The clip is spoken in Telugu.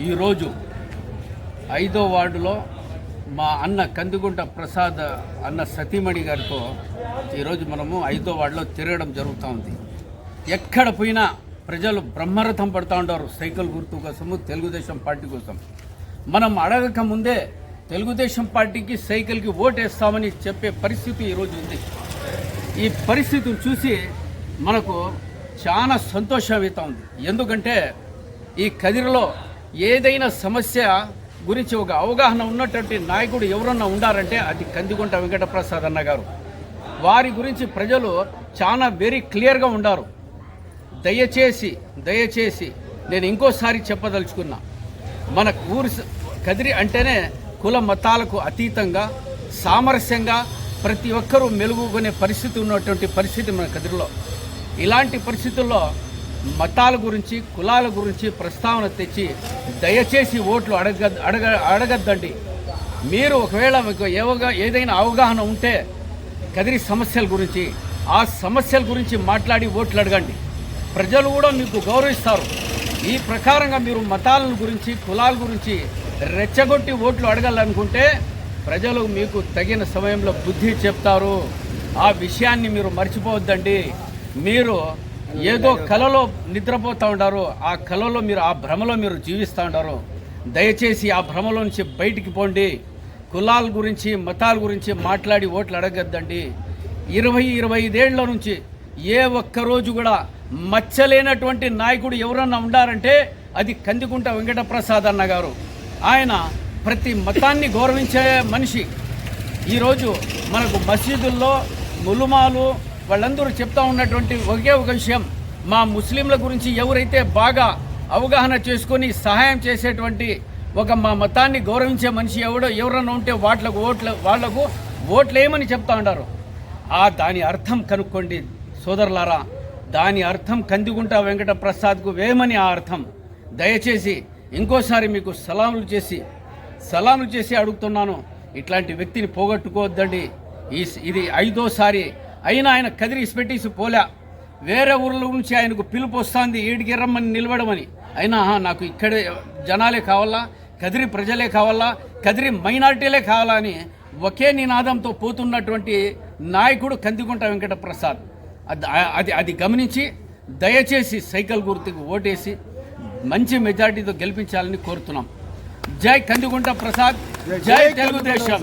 ఈరోజు 5వ వార్డులో మా అన్న కందిగుంట ప్రసాద్ అన్న సతీమణి గారితో ఈరోజు మనము 5వ వార్డులో తిరగడం జరుగుతూ ఉంది. ఎక్కడ పోయినా ప్రజలు బ్రహ్మరథం పడుతూ ఉంటారు సైకిల్ గుర్తు కోసము, తెలుగుదేశం పార్టీ కోసం. మనం అడగక ముందే తెలుగుదేశం పార్టీకి సైకిల్కి ఓటేస్తామని చెప్పే పరిస్థితి ఈరోజు ఉంది. ఈ పరిస్థితిని చూసి మనకు చాలా సంతోషం అవుతా ఉంది. ఎందుకంటే ఈ కదిరిలో ఏదైనా సమస్య గురించి ఒక అవగాహన ఉన్నటువంటి నాయకుడు ఎవరన్నా ఉండారంటే అది కందిగుంట వెంకటప్రసాద్ అన్న గారు. వారి గురించి ప్రజలు చాలా వెరీ క్లియర్గా ఉండారు. దయచేసి నేను ఇంకోసారి చెప్పదలుచుకున్నా, మన ఊరి కదిరి అంటేనే కుల మతాలకు అతీతంగా సామరస్యంగా ప్రతి ఒక్కరూ మెలుగుకునే పరిస్థితి ఉన్నటువంటి పరిస్థితి మన కదిరిలో. ఇలాంటి పరిస్థితుల్లో మతాల గురించి కులాల గురించి ప్రస్తావన తెచ్చి దయచేసి ఓట్లు అడగద్దండి. మీరు ఒకవేళ మీకు ఏదైనా అవగాహన ఉంటే కదిరి సమస్యల గురించి ఆ సమస్యల గురించి మాట్లాడి ఓట్లు అడగండి. ప్రజలు కూడా మీకు గౌరవిస్తారు. ఈ ప్రకారంగా మీరు మతాల గురించి కులాల గురించి రెచ్చగొట్టి ఓట్లు అడగాలనుకుంటే ప్రజలు మీకు తగిన సమయంలో బుద్ధి చెప్తారు. ఆ విషయాన్ని మీరు మర్చిపోవద్దండి. మీరు ఏదో కలలో నిద్రపోతూ ఉంటారు, ఆ కలలో మీరు ఆ భ్రమలో మీరు జీవిస్తూ ఉంటారు. దయచేసి ఆ భ్రమలో నుంచి బయటికి పోండి. కులాల గురించి మతాల గురించి మాట్లాడి ఓట్లు అడగద్దండి. 25 ఏళ్ల నుంచి ఏ ఒక్కరోజు కూడా మచ్చలేనటువంటి నాయకుడు ఎవరన్నా ఉండారంటే అది కందిగుంట వెంకటప్రసాద్ అన్న గారు. ఆయన ప్రతి మతాన్ని గౌరవించే మనిషి. ఈరోజు మనకు మసీదుల్లో ములుమాలు వాళ్ళందరూ చెప్తా ఉన్నటువంటి ఒకే ఒక విషయం, మా ముస్లింల గురించి ఎవరైతే బాగా అవగాహన చేసుకొని సహాయం చేసేటువంటి మా మతాన్ని గౌరవించే మనిషి ఎవరన్నా ఉంటే వాళ్లకు ఓట్లేయమని చెప్తా ఉంటారు. దాని అర్థం కనుక్కోండి సోదరులారా. దాని అర్థం కందిగుంట వెంకటప్రసాద్కు వేయమని ఆ అర్థం. దయచేసి ఇంకోసారి మీకు సలాములు చేసి అడుగుతున్నాను, ఇట్లాంటి వ్యక్తిని పోగొట్టుకోవద్దండి. ఇది 5వసారి అయినా ఆయన కదిరి ఇస్పెట్టిసి పోలే. వేరే ఊర్ల నుంచి ఆయనకు పిలుపు వస్తుంది ఈడికి రమ్మని నిలబడమని. అయినా నాకు ఇక్కడే జనాలే కావాలా, కదిరి ప్రజలే కావాలా, కదిరి మైనార్టీలే కావాలా అని ఒకే నినాదంతో పోతున్నటువంటి నాయకుడు కందిగుంట వెంకటప్రసాద్. అది గమనించి దయచేసి సైకిల్ గుర్తుకు ఓటేసి మంచి మెజార్టీతో గెలిపించాలని కోరుతున్నాం. జై కందిగుంట ప్రసాద్, జై తెలుగుదేశం.